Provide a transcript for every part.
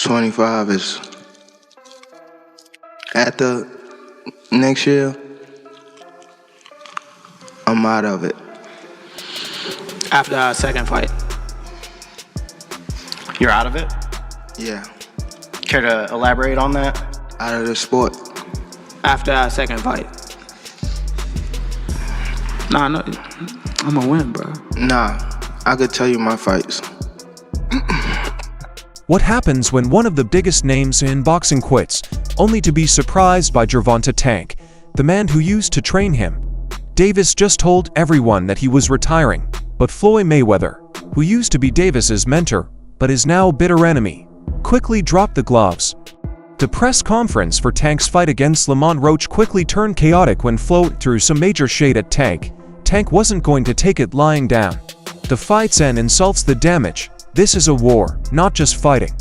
25 is after next year, I'm out of it. After our second fight. You're out of it? Yeah, Care to elaborate on that? out of the sport. After our second fight. Nah, no, I'm gonna win, bro. Nah, I could tell you my fights. What happens when one of the biggest names in boxing quits, only to be surprised by Gervonta Tank, the man who used to train him? Davis just told everyone that he was retiring, but Floyd Mayweather, who used to be Davis's mentor, but is now a bitter enemy, quickly dropped the gloves. The press conference for Tank's fight against Roach quickly turned chaotic when Floyd threw some major shade at Tank. Tank wasn't going to take it lying down. The fight's end insults the damage. This is a war, not just fighting.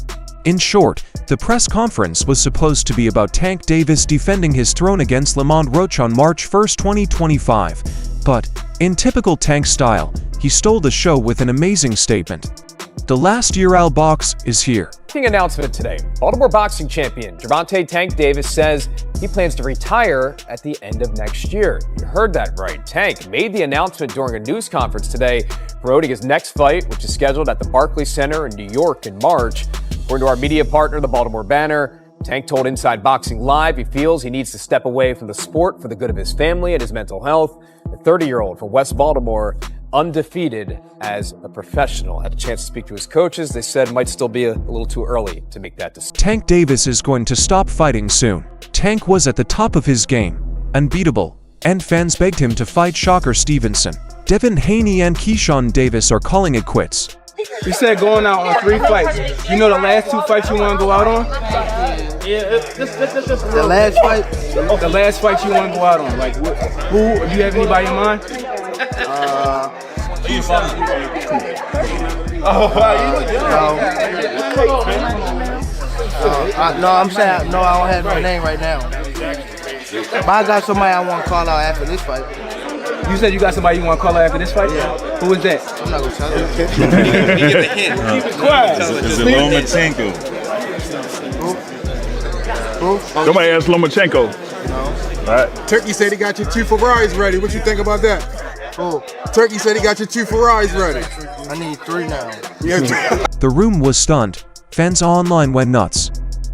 In short, the press conference was supposed to be about Tank Davis defending his throne against Roach on March 1, 2025. But, in typical Tank style, he stole the show with an amazing statement. The last year I'll box is here. Big announcement today. Baltimore boxing champion Gervonta Tank Davis says he plans to retire at the end of next year. You heard that right. Tank made the announcement during a news conference today, promoting his next fight, which is scheduled at the Barclays Center in New York in March. According to our media partner, the Baltimore Banner, Tank told Inside Boxing Live he feels he needs to step away from the sport for the good of his family and his mental health. The 30-year-old from West Baltimore, undefeated as a professional, had a chance to speak to his coaches. They said it might still be a little too early to make that decision. Tank Davis is going to stop fighting soon. Tank was at the top of his game, unbeatable, and fans begged him to fight Shakur Stevenson. Devin Haney and Keyshawn Davis are calling it quits. You said going out on 3 fights. You know the last 2 fights you want to go out on? The last fight? The last fight you want to go out on. Like, who? Do you have anybody in mind? No, I'm saying no. I don't have my name right now. But I got somebody I want to call out after this fight. You said you got somebody you want to call out after this fight? Yeah. Who is that? I'm not gonna tell you. You get the hint. Keep it quiet. It's Lomachenko. Who? Somebody asked Lomachenko. No. All right. Turkey said he got your 2 Ferraris ready. What you think about that? Who? Turkey said he got your 2 Ferraris ready. I need 3 now. Yeah. The room was stunned. Fans online went nuts.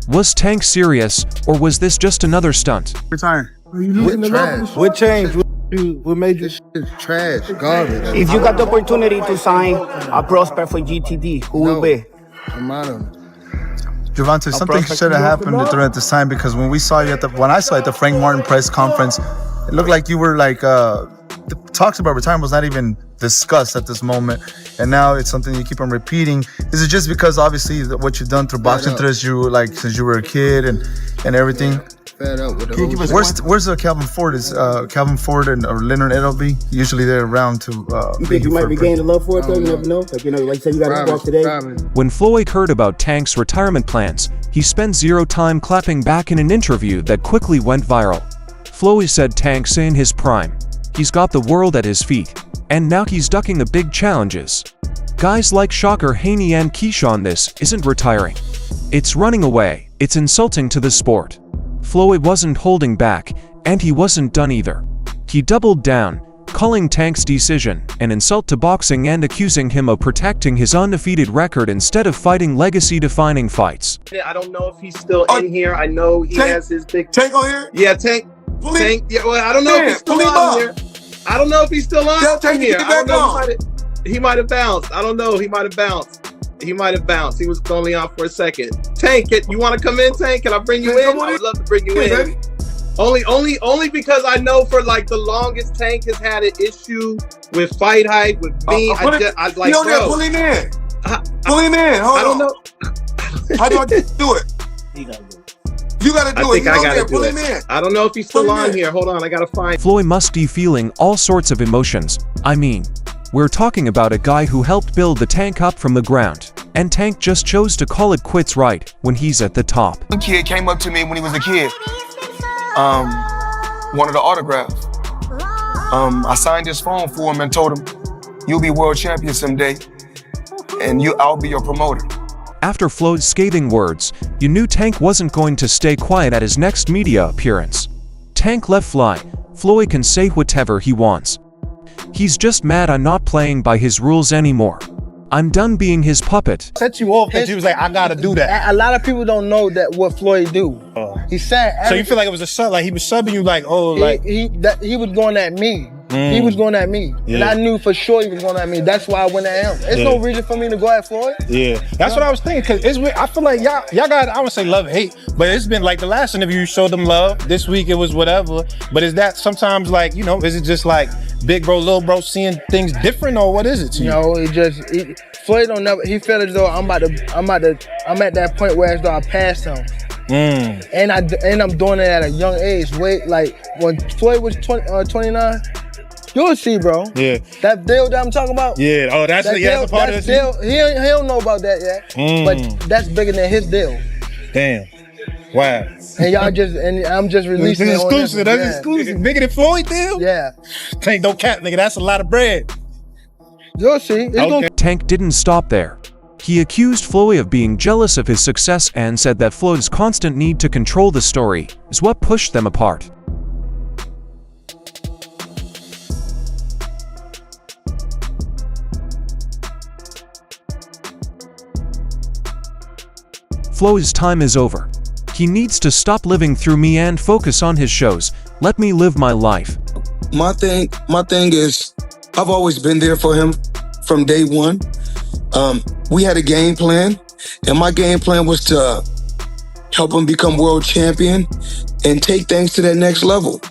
Was Tank serious, or was this just another stunt? Retiring. What changed? What made this shit trash? Garbage. If you got the opportunity to sign a prospect for GTD, who will be? I'm out of it. Gervonta, something should have happened during this time, because when I saw you at the Frank Martin press conference, it looked like you were like the talks about retirement was not even discussed at this moment, and now it's something you keep on repeating. Is it just because obviously what you've done through boxing since you were a kid and everything? Fed up with Where's the Calvin Ford? Is Calvin Ford or Leonard Edelby usually they're around to? You think you might regain the love for it though? You never know. Like you said, you got to walk today. When Floyd heard about Tank's retirement plans, he spent zero time clapping back in an interview that quickly went viral. Floyd said Tank's in his prime. He's got the world at his feet, and now he's ducking the big challenges. Guys like Shakur, Haney, and Keyshawn, this isn't retiring. It's running away. It's insulting to the sport. Floyd wasn't holding back, and he wasn't done either. He doubled down, calling Tank's decision an insult to boxing and accusing him of protecting his undefeated record instead of fighting legacy-defining fights. I don't know if he's still in here. I know he has his big... Tank on here? Yeah, Tank. Tank. Yeah, well, I don't know if he's still on here. I don't know if he's still on here. I don't know. He might have bounced. I don't know. He might have bounced. He was only on for a second. Tank, you want to come in, Tank? Can I bring you in? I would love to bring you in. Only because I know for like the longest Tank has had an issue with fight hype with me. Pull him in. Pull him in. Hold on. I don't know. How do I do it? You gotta do it. I gotta do it. I don't know if he's still on here. Hold on, I gotta find. Floyd must be feeling all sorts of emotions. I mean, we're talking about a guy who helped build the Tank up from the ground, and Tank just chose to call it quits right when he's at the top. A kid came up to me when he was a kid. Wanted an autograph. I signed his phone for him and told him, "You'll be world champion someday, and I'll be your promoter." After Floyd's scathing words, you knew Tank wasn't going to stay quiet at his next media appearance. Tank let fly, Floyd can say whatever he wants. He's just mad I'm not playing by his rules anymore. I'm done being his puppet. Set you off because you was like, I gotta do that. A lot of people don't know that what Floyd do. He said. So you feel like it was a sub, like he was subbing you, like, oh, like he was going at me. He was going at me, and I knew for sure he was going at me. That's why I went at him. There's no reason for me to go at Floyd. Yeah, that's what I was thinking. Cause it's, I feel like y'all got, I would say love, hate, but it's been like the last interview you showed them love. This week it was whatever. But is that sometimes like, you know, is it just like big bro, little bro seeing things different, or what is it to you? No, Floyd don't never. He felt as though I'm at that point where as though I passed him. And I'm doing it at a young age. Wait, like when Floyd was 29. You'll see, bro. Yeah. That deal that I'm talking about. Yeah. Oh, that's a part of this deal. He don't know about that yet. But that's bigger than his deal. Damn. Wow. And I'm just releasing it. Exclusive. That's exclusive. Bigger than Floyd deal? Yeah. Tank, don't cap, nigga. That's a lot of bread. You'll see. Tank didn't stop there. He accused Floyd of being jealous of his success and said that Floyd's constant need to control the story is what pushed them apart. Floyd's time is over. He needs to stop living through me and focus on his shows. Let me live my life. My thing is, I've always been there for him from day one. We had a game plan, and my game plan was to help him become world champion and take things to that next level.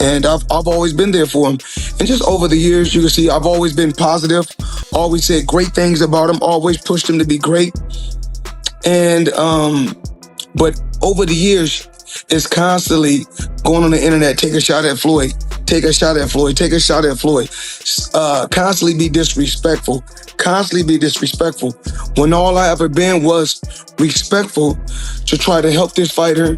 And I've always been there for him. And just over the years, you can see I've always been positive, always said great things about him, always pushed him to be great. And, but over the years, it's constantly going on the internet, take a shot at Floyd, take a shot at Floyd, take a shot at Floyd. Constantly be disrespectful, when all I ever been was respectful to try to help this fighter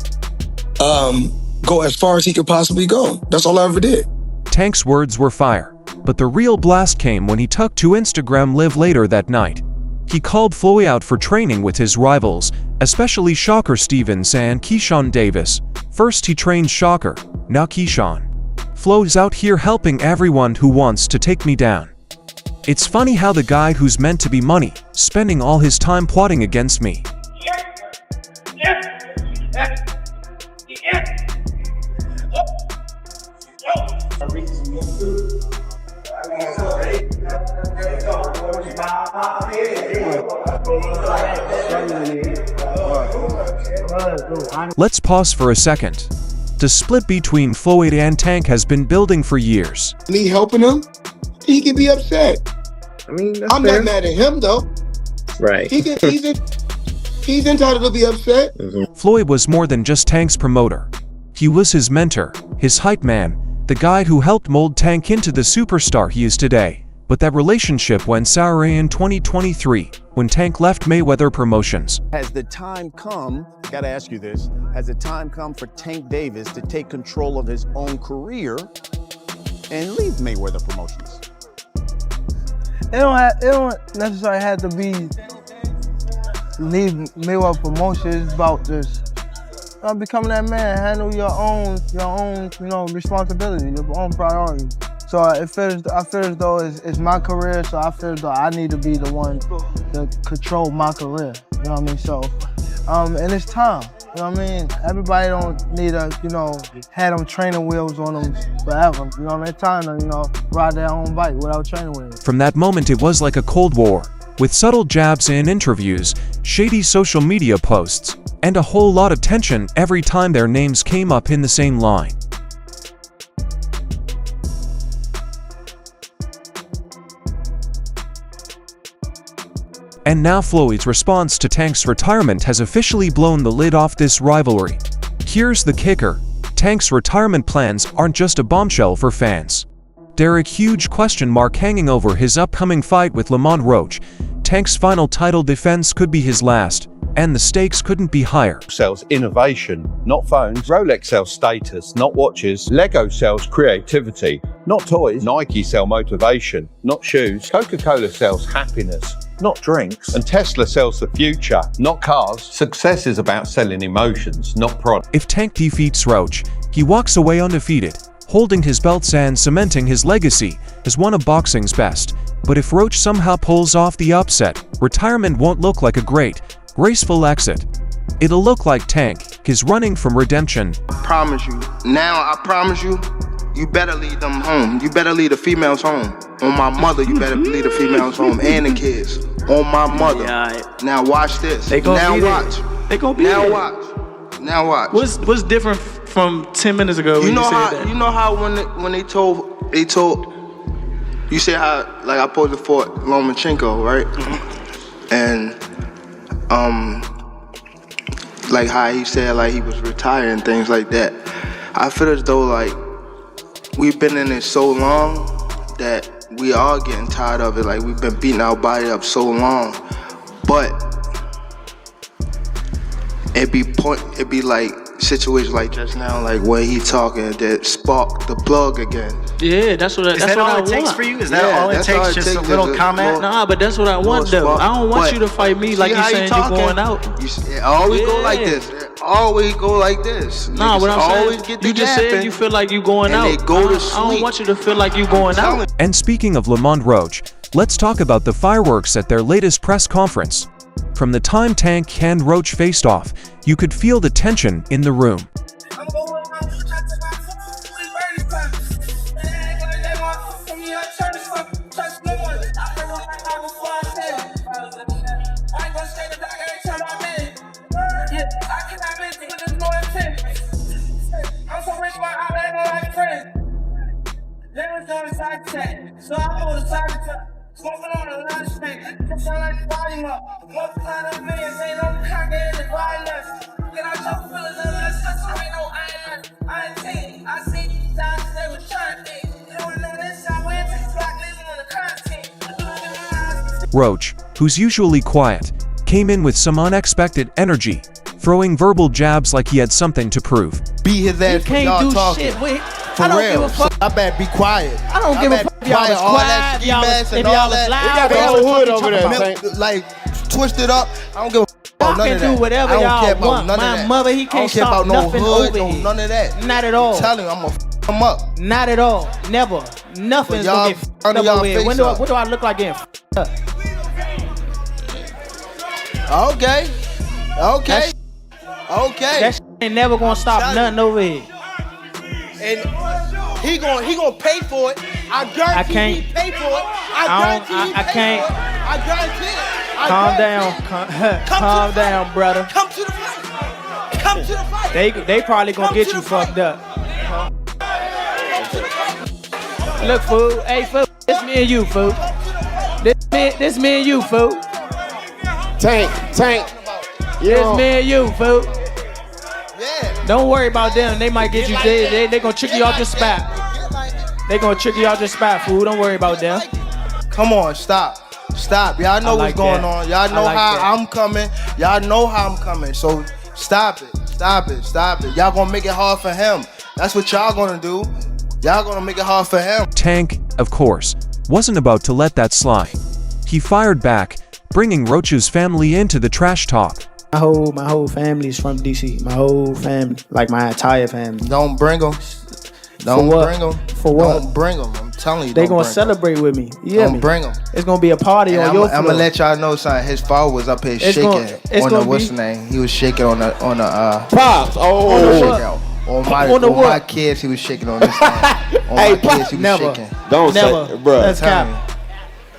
go as far as he could possibly go. That's all I ever did. Tank's words were fire, but the real blast came when he took to Instagram Live later that night. He called Floyd out for training with his rivals, especially Shakur Stevenson and Keyshawn Davis. First he trained Shakur, now Keyshawn. Floyd's out here helping everyone who wants to take me down. It's funny how the guy who's meant to be money, spending all his time plotting against me. Let's pause for a second. The split between Floyd and Tank has been building for years. Me helping him, he can be upset. I mean, I'm not mad at him though. Right. He's entitled to be upset. Floyd was more than just Tank's promoter. He was his mentor, his hype man, the guy who helped mold Tank into the superstar he is today. But that relationship went sour in 2023 when Tank left Mayweather Promotions. Has the time come, I gotta ask you this, has the time come for Tank Davis to take control of his own career and leave Mayweather Promotions? It don't necessarily have to be leave Mayweather Promotions. It's about just becoming that man, handle your own, responsibility, your own priority. So I feel as though it's my career, so I feel as though I need to be the one to control my career. You know what I mean? So, and it's time. You know what I mean? Everybody don't need to, have them training wheels on them forever. You know, it's time to, ride their own bike without training wheels. From that moment, it was like a Cold War, with subtle jabs in interviews, shady social media posts, and a whole lot of tension every time their names came up in the same line. And now Floyd's response to Tank's retirement has officially blown the lid off this rivalry. Here's the kicker: Tank's retirement plans aren't just a bombshell for fans. They're a huge question mark hanging over his upcoming fight with Roach. Tank's final title defense could be his last, and the stakes couldn't be higher. Sells innovation, not phones. Rolex sells status, not watches. Lego sells creativity, not toys. Nike sell motivation, not shoes. Coca-Cola sells happiness, not drinks. And Tesla sells the future, not cars. Success is about selling emotions, not product. If Tank defeats Roach, he walks away undefeated, holding his belts and cementing his legacy as one of boxing's best. But if Roach somehow pulls off the upset, retirement won't look like a great, graceful exit. It'll look like Tank is running from redemption. Promise you. Now I promise you, you better leave them home. You better leave the females home. On my mother, you better leave the females home and the kids. On my mother. Now watch this. They gonna now be watch. There. They gonna be now there. watch. Now watch. What's different from 10 minutes ago? You when know you said how that? you know how when they told you say how like I posed for Lomachenko, right? And like how he said like he was retired and things like that. I feel as though like we've been in it so long that we are getting tired of it. Like we've been beating our body up so long, but it be like situations like just now, like when he talking that spark the plug again. Yeah, that's what I want. Is that all it takes for you? Is that all it takes? Just a little comment? Nah, but that's what I want though. I don't want you to fight me like you saying you're going out. It always go like this. It always go like this. Nah, what I'm always saying, get the you just said you feel like you going out. They go to I don't sleep. want you to feel like you going out. And speaking of Lamont Roach, let's talk about the fireworks at their latest press conference. From the time Tank and Roach faced off, you could feel the tension in the room. So I go to side to smoking on the lunch street. Just like the volume up. Most kind of millions ain't no congregate and violence. Get out your feelings and let's just ain't no I ain't seen. I see these times they was trying to think. You don't know this, I went to black living on the content. Roach, who's usually quiet, came in with some unexpected energy, throwing verbal jabs like he had something to prove. Beat his ass for y'all do talking. shit with For I don't real. give a fuck. So I better be quiet. I don't give a fuck if y'all was all that quiet, ski y'all was- mask and if all y'all was that. loud, They got the y'all whole was hood fucking over talking there. about. Like twisted up. I don't give a fuck Y'all about none can of do that. whatever I don't y'all care about want. none My of that. mother, he I don't can't care stop about no nothing hood, over no here. none of that. Not at all. I'm telling you, I'm gonna f him up. Not at all. Never. Nothing's y'all gonna get under f***ed y'all up over here. face up. What do I look like getting f***ed up? Okay. Okay. Okay. That shit ain't never gonna stop nothing over here. And he gonna pay for it. I guarantee can't. he pay for it. I can't. I guarantee it. Calm down. Calm down, brother. Come to the fight. Come to the fight. They probably gonna get you fucked up. Look, fool. Hey, fool. This me and you, fool. This me and you, fool. Tank. This me and you, fool. Yeah. Don't worry about them. They might get you. They gonna trick you off your spot. They gonna trick you off your spot, fool. Don't worry about them. Come on, stop. Y'all know what's going on. Y'all know how I'm coming. Y'all know how I'm coming. So stop it. Y'all gonna make it hard for him. That's what y'all gonna do. Y'all gonna make it hard for him. Tank, of course, wasn't about to let that slide. He fired back, bringing Roach's family into the trash talk. My whole family's from DC. My whole family, like my entire family. Don't bring them. Don't bring them. For what? Don't bring them. I'm telling you. They don't gonna bring 'em. celebrate with me. You hear Don't me? bring them. It's gonna be a party on your floor. I'm gonna let y'all know something. His father was up here shaking on the what's the name? He was shaking on the Pops. On my kids, he was shaking on this thing. On my kids, he was never. shaking. Don't Never. say, bro. That's cap.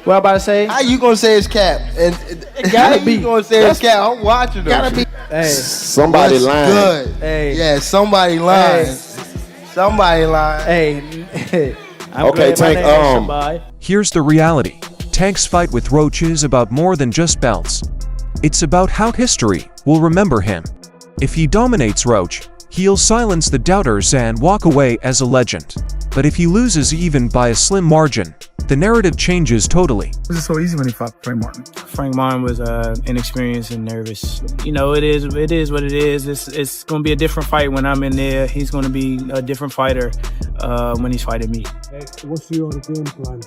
What I about to say? How you gonna say it's cap? And It gotta be. You gonna say it's cap? I'm watching them. Gotta be. Hey, Somebody What's lying. good? Hey. Yeah, somebody lying. Hey. Somebody lying. hey. I'm Okay, glad my Tank, name ain't somebody. Here's the reality. Tank's fight with Roach is about more than just belts. It's about how history will remember him. If he dominates Roach, he'll silence the doubters and walk away as a legend. But if he loses even by a slim margin, the narrative changes totally. It was so easy when he fought Frank Martin. Frank Martin was inexperienced and nervous. You know, it is what it is. It's going to be a different fight when I'm in there. He's going to be a different fighter when he's fighting me. Hey, what's your game plan?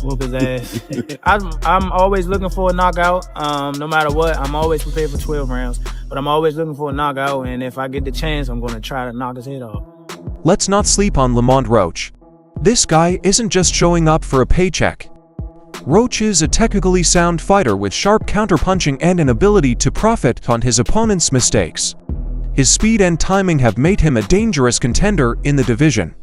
Whoop his ass. I'm always looking for a knockout. No matter what, I'm always prepared for 12 rounds. But I'm always looking for a knockout, and if I get the chance, I'm going to try to knock his head off. Let's not sleep on Lamont Roach. This guy isn't just showing up for a paycheck. Roach is a technically sound fighter with sharp counterpunching and an ability to profit on his opponent's mistakes. His speed and timing have made him a dangerous contender in the division,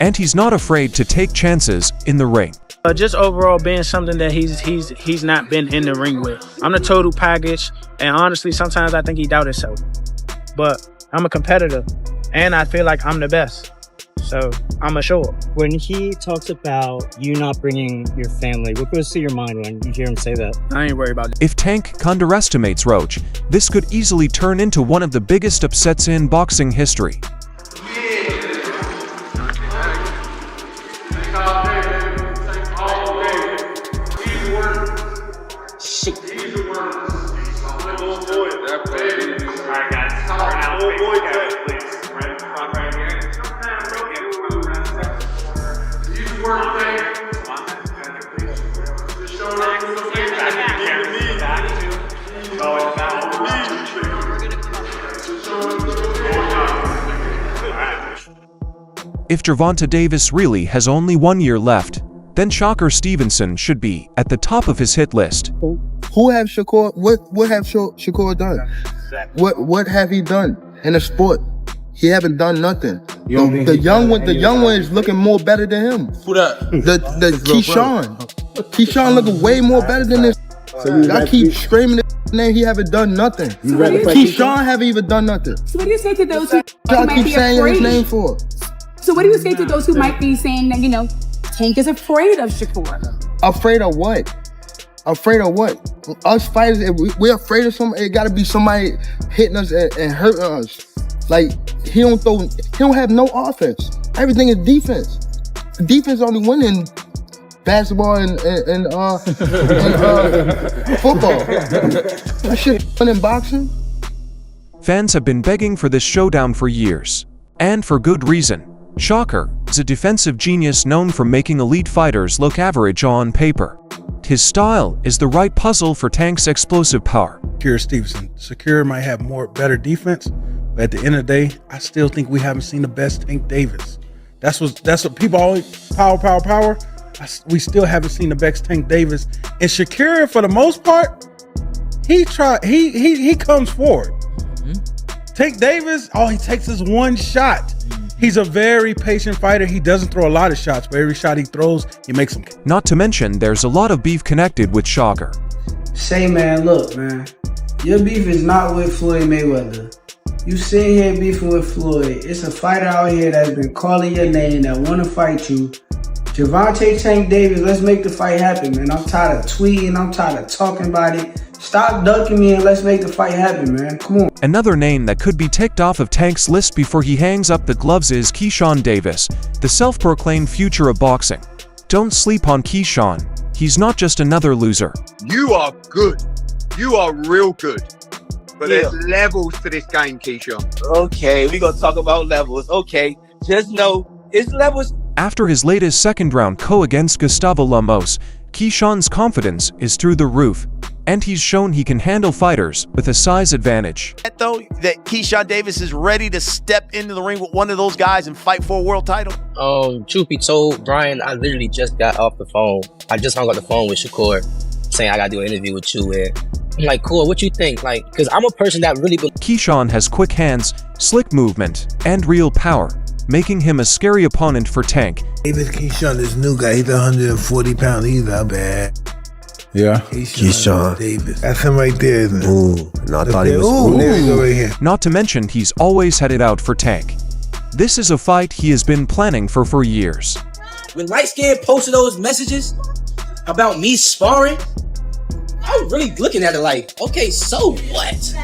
and he's not afraid to take chances in the ring. Just overall being something that he's not been in the ring with. I'm the total package, and honestly, sometimes I think he doubts himself. But I'm a competitor, and I feel like I'm the best. So I'm a show up. When he talks about you not bringing your family, what goes through your mind when you hear him say that? I ain't worried about it. If Tank underestimates Roach, this could easily turn into one of the biggest upsets in boxing history. If Gervonta Davis really has only 1 year left, then Shakur Stevenson should be at the top of his hit list. Who have Shakur? What have Shakur done? What have he done in the sport? He haven't done nothing. The young one is looking more better than him. Who that? The Keyshawn looking way more better than this. I keep screaming this name. He haven't done nothing. Keyshawn haven't even done nothing. So what do you say to those who Y'all might keep be saying his afraid? name for? So what do you say to those who might be saying that, you know, Tank is afraid of Shakur? Afraid of what? Afraid of what? Us fighters, if we're afraid of somebody, it gotta be somebody hitting us and hurting us. Like, he don't have no offense. Everything is defense. Defense only win in basketball and football. That shit in boxing. Fans have been begging for this showdown for years. And for good reason. Shakur is a defensive genius known for making elite fighters look average on paper. His style is the right puzzle for Tank's explosive power. Shakur Stevenson. Shakur might have better defense, but at the end of the day, I still think we haven't seen the best Tank Davis. That's what people always power. We still haven't seen the best Tank Davis. And Shakur, for the most part, he comes forward. Tank Davis, all he takes is one shot. He's a very patient fighter. He doesn't throw a lot of shots, but every shot he throws, he makes them. Not to mention, there's a lot of beef connected with Shakur. Say, man, look, man. Your beef is not with Floyd Mayweather. You sitting here beefing with Floyd. It's a fighter out here that's been calling your name that want to fight you. Gervonta Tank Davis, let's make the fight happen, man. I'm tired of tweeting. I'm tired of talking about it. Stop ducking me and let's make the fight happen, man. Come on. Another name that could be ticked off of Tank's list before he hangs up the gloves is Keyshawn Davis, the self-proclaimed future of boxing. Don't sleep on Keyshawn. He's not just another loser. You are good. You are real good. But there's levels to this game, Keyshawn. Okay, we gonna talk about levels. Okay, just know it's levels. After his latest second-round KO against Gustavo Lemos, Keyshawn's confidence is through the roof, and he's shown he can handle fighters with a size advantage. Though that Keyshawn Davis is ready to step into the ring with one of those guys and fight for a world title? Truth be told, Brian, I literally just got off the phone. I just hung up the phone with Shakur, saying I gotta do an interview with you. And I'm like, cool, what you think? Like, because I'm a person that really Keyshawn has quick hands, slick movement, and real power, making him a scary opponent for Tank. Davis Keyshawn, this new guy, he's 140 pounds. He's not bad. Yeah. Keyshawn Davis. That's him right there, isn't it? Ooh, no, I thought he was. There we go right here. Not to mention, he's always had it out for Tank. This is a fight he has been planning for years. When Light Skin posted those messages about me sparring, I was really looking at it like, okay, so what?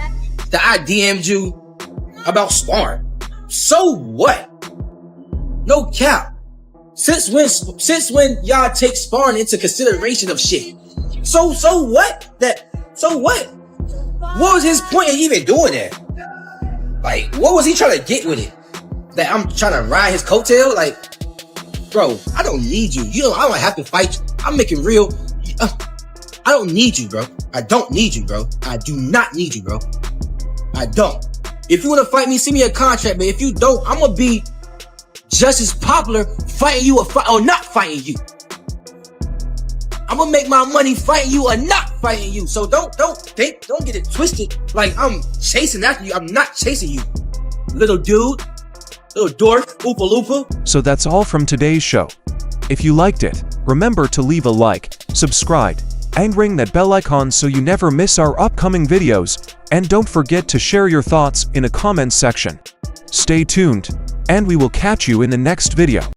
That I DM'd you about sparring. So what? No cap. Since when y'all take sparring into consideration of shit? So what? So what? What was his point in even doing that? Like, what was he trying to get with it? That I'm trying to ride his coattail? Like, bro, I don't need you. I don't have to fight you. I'm making real. I don't need you, bro. I don't need you, bro. I do not need you, bro. I don't. If you want to fight me, send me a contract. But if you don't, I'm gonna be just as popular fighting you or not fighting you. I'm gonna make my money fighting you or not fighting you. So don't get it twisted. Like I'm chasing after you. I'm not chasing you, little dude, little dork, oopa loopa. So that's all from today's show. If you liked it, remember to leave a like, subscribe, and ring that bell icon so you never miss our upcoming videos. And don't forget to share your thoughts in a comments section. Stay tuned, and we will catch you in the next video.